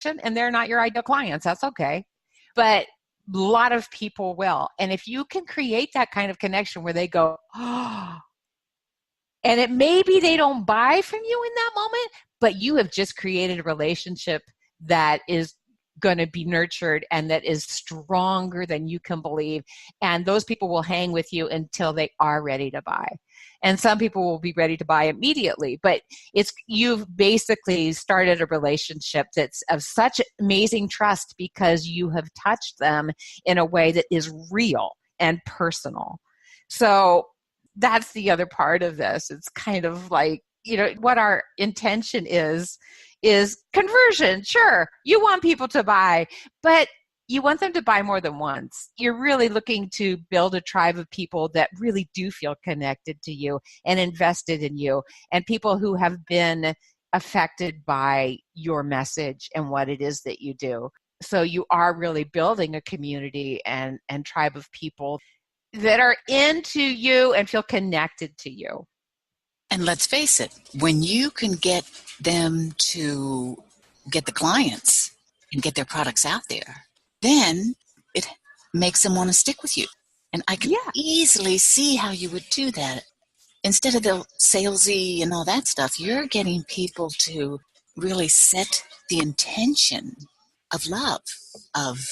connection and they're not your ideal clients. That's okay. But a lot of people will. And if you can create that kind of connection where they go, oh, and it maybe they don't buy from you in that moment, but you have just created a relationship that is going to be nurtured and that is stronger than you can believe. And those people will hang with you until they are ready to buy. And some people will be ready to buy immediately, but you've basically started a relationship that's of such amazing trust because you have touched them in a way that is real and personal. So that's the other part of this. It's kind of like, what our intention is conversion. Sure, you want people to buy, but you want them to buy more than once. You're really looking to build a tribe of people that really do feel connected to you and invested in you, and people who have been affected by your message and what it is that you do. So you are really building a community and tribe of people that are into you and feel connected to you. And let's face it, when you can get them to get the clients and get their products out there, then it makes them want to stick with you. And I can easily see how you would do that. Instead of the salesy and all that stuff, you're getting people to really set the intention of love, of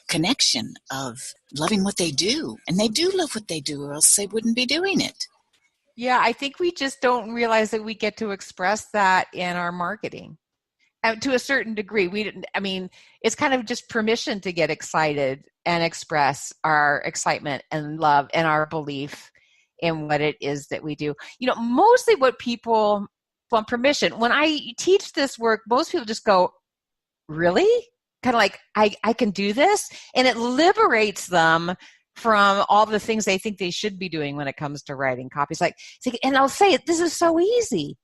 connection, of loving what they do. And they do love what they do, or else they wouldn't be doing it. Yeah, I think we just don't realize that we get to express that in our marketing. To a certain degree, it's kind of just permission to get excited and express our excitement and love and our belief in what it is that we do. Mostly what people want permission. When I teach this work, most people just go, really? Kind of like, I can do this? And it liberates them from all the things they think they should be doing when it comes to writing copies. And I'll say, this is so easy.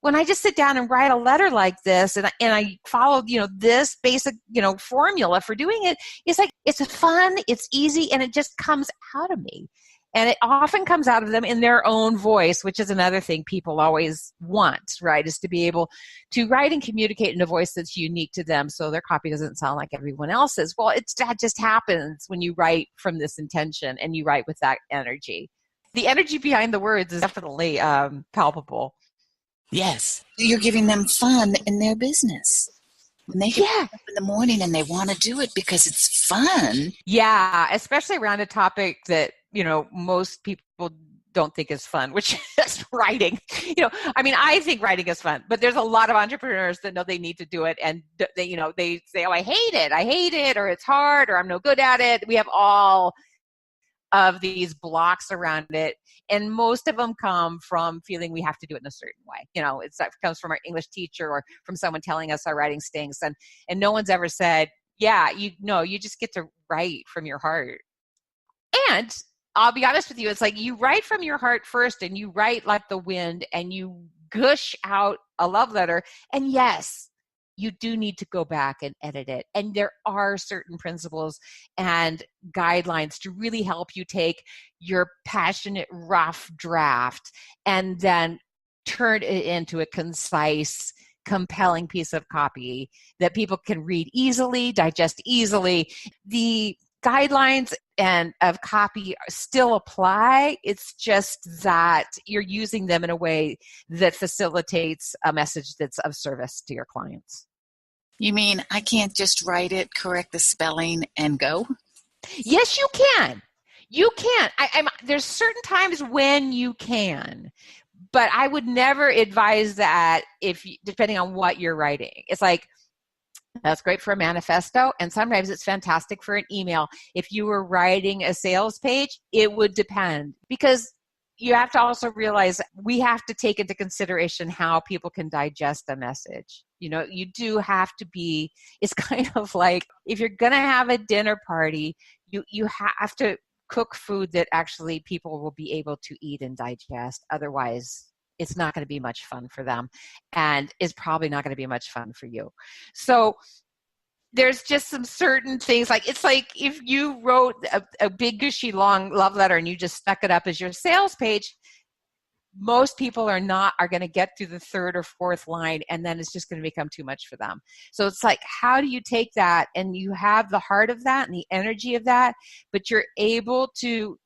When I just sit down and write a letter like this and I follow, this basic, formula for doing it, it's fun, it's easy, and it just comes out of me. And it often comes out of them in their own voice, which is another thing people always want, right? Is to be able to write and communicate in a voice that's unique to them so their copy doesn't sound like everyone else's. Well, that just happens when you write from this intention and you write with that energy. The energy behind the words is definitely palpable. Yes. You're giving them fun in their business. When they get up in the morning and they want to do it because it's fun. Yeah, especially around a topic that, most people don't think is fun, which is writing. I think writing is fun, but there's a lot of entrepreneurs that know they need to do it. And they say, oh, I hate it, or it's hard, or I'm no good at it. We have all of these blocks around it. And most of them come from feeling we have to do it in a certain way. It comes from our English teacher or from someone telling us our writing stinks. And no one's ever said, you just get to write from your heart. And I'll be honest with you, it's like you write from your heart first and you write like the wind and you gush out a love letter. And yes, you do need to go back and edit it. And there are certain principles and guidelines to really help you take your passionate, rough draft and then turn it into a concise, compelling piece of copy that people can read easily, digest easily. The guidelines and of copy still apply. It's just that you're using them in a way that facilitates a message that's of service to your clients. You mean I can't just write it, correct the spelling, and go? Yes, you can. You can. There's certain times when you can, but I would never advise that depending on what you're writing. It's like, that's great for a manifesto, and sometimes it's fantastic for an email. If you were writing a sales page, it would depend, because you have to also realize we have to take into consideration how people can digest a message. You do have to be, it's kind of like if you're going to have a dinner party, you have to cook food that actually people will be able to eat and digest. Otherwise, it's not going to be much fun for them, and it's probably not going to be much fun for you. So there's just some certain things, it's like if you wrote a big gushy long love letter and you just stuck it up as your sales page, most people are going to get through the third or fourth line, and then it's just going to become too much for them. So it's like, how do you take that and you have the heart of that and the energy of that, but you're able to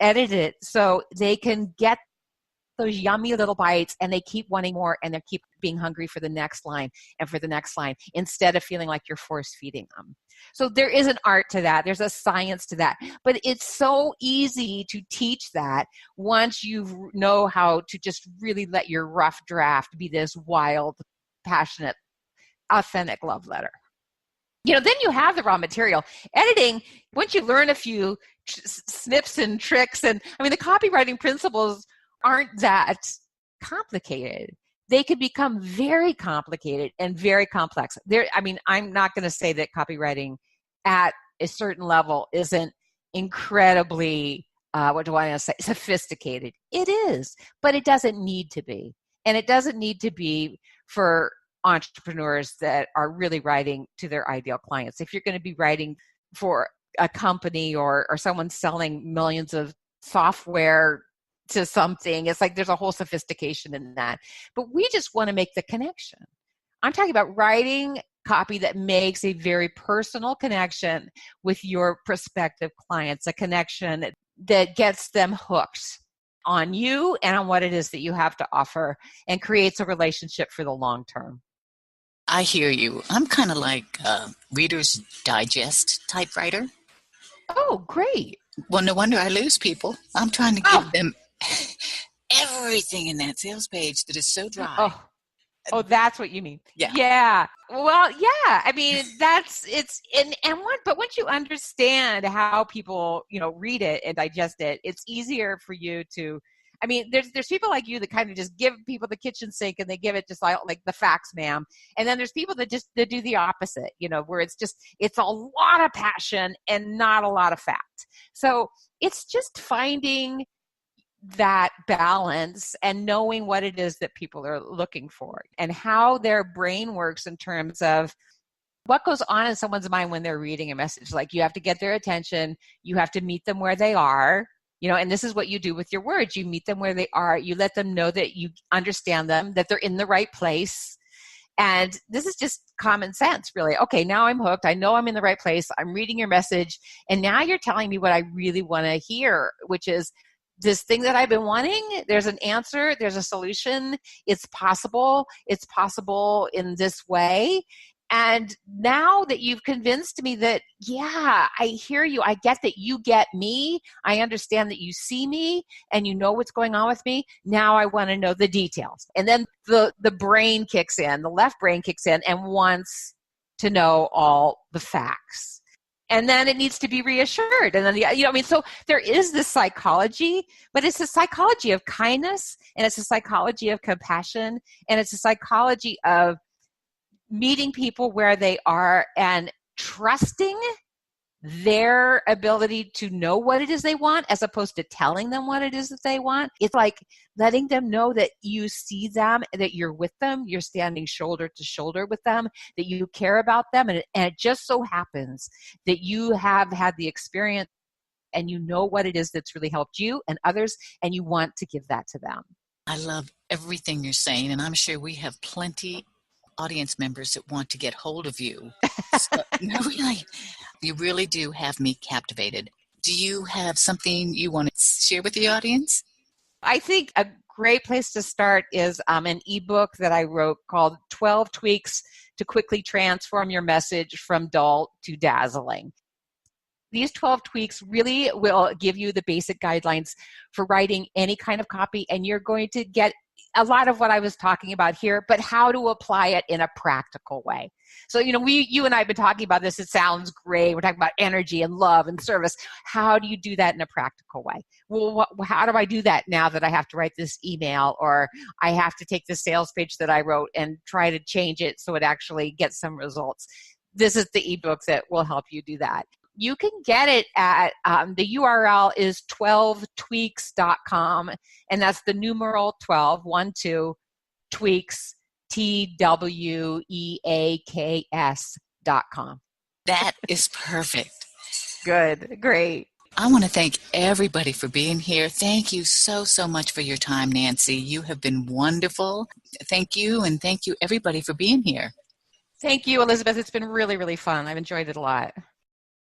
edit it so they can get those yummy little bites and they keep wanting more and they keep being hungry for the next line and for the next line instead of feeling like you're force feeding them. So there is an art to that. There's a science to that. But it's so easy to teach that once you know how to just really let your rough draft be this wild, passionate, authentic love letter. Then you have the raw material. Editing, once you learn a few snips and tricks, and the copywriting principles aren't that complicated. They could become very complicated and very complex. I'm not going to say that copywriting at a certain level isn't incredibly, sophisticated. It is, but it doesn't need to be. And it doesn't need to be for entrepreneurs that are really writing to their ideal clients. If you're going to be writing for a company or someone selling millions of software to something, it's like there's a whole sophistication in that. But we just want to make the connection. I'm talking about writing copy that makes a very personal connection with your prospective clients, a connection that gets them hooked on you and on what it is that you have to offer and creates a relationship for the long term. I hear you. I'm kind of like a Reader's Digest type writer. Oh, great. Well, no wonder I lose people. I'm trying to give them everything in that sales page that is so dry. Oh, that's what you mean. Yeah. Well, yeah. But once you understand how people, read it and digest it, it's easier for you to. There's people like you that kind of just give people the kitchen sink and they give it just like the facts, ma'am. And then there's people that do the opposite, where it's a lot of passion and not a lot of fact. So it's just finding that balance and knowing what it is that people are looking for and how their brain works in terms of what goes on in someone's mind when they're reading a message. Like, you have to get their attention. You have to meet them where they are. And this is what you do with your words. You meet them where they are. You let them know that you understand them, that they're in the right place. And this is just common sense, really. Okay, now I'm hooked. I know I'm in the right place. I'm reading your message. And now you're telling me what I really want to hear, which is this thing that I've been wanting. There's an answer. There's a solution. It's possible. It's possible in this way. And now that you've convinced me that, yeah, I hear you. I get that you get me. I understand that you see me and you know what's going on with me. Now I want to know the details. And then the brain kicks in, the left brain kicks in and wants to know all the facts. And then it needs to be reassured. And then, so there is this psychology, but it's a psychology of kindness, and it's a psychology of compassion, and it's a psychology of meeting people where they are and trusting their ability to know what it is they want as opposed to telling them what it is that they want. It's like letting them know that you see them, that you're with them, you're standing shoulder to shoulder with them, that you care about them. And it just so happens that you have had the experience and you know what it is that's really helped you and others, and you want to give that to them. I love everything you're saying, and I'm sure we have plenty audience members that want to get hold of you. So, you really do have me captivated. Do you have something you want to share with the audience? I think a great place to start is an ebook that I wrote called 12 Tweaks to Quickly Transform Your Message from Dull to Dazzling. These 12 tweaks really will give you the basic guidelines for writing any kind of copy, and you're going to get a lot of what I was talking about here, but how to apply it in a practical way. So, you and I have been talking about this. It sounds great. We're talking about energy and love and service. How do you do that in a practical way? Well, how do I do that now that I have to write this email, or I have to take the sales page that I wrote and try to change it so it actually gets some results? This is the ebook that will help you do that. You can get it at, the URL is 12tweaks.com, and that's the numeral 12, 12, tweaks, TWEAKS.com. That is perfect. Good, great. I want to thank everybody for being here. Thank you so, so much for your time, Nancy. You have been wonderful. Thank you, and thank you, everybody, for being here. Thank you, Elizabeth. It's been really, really fun. I've enjoyed it a lot.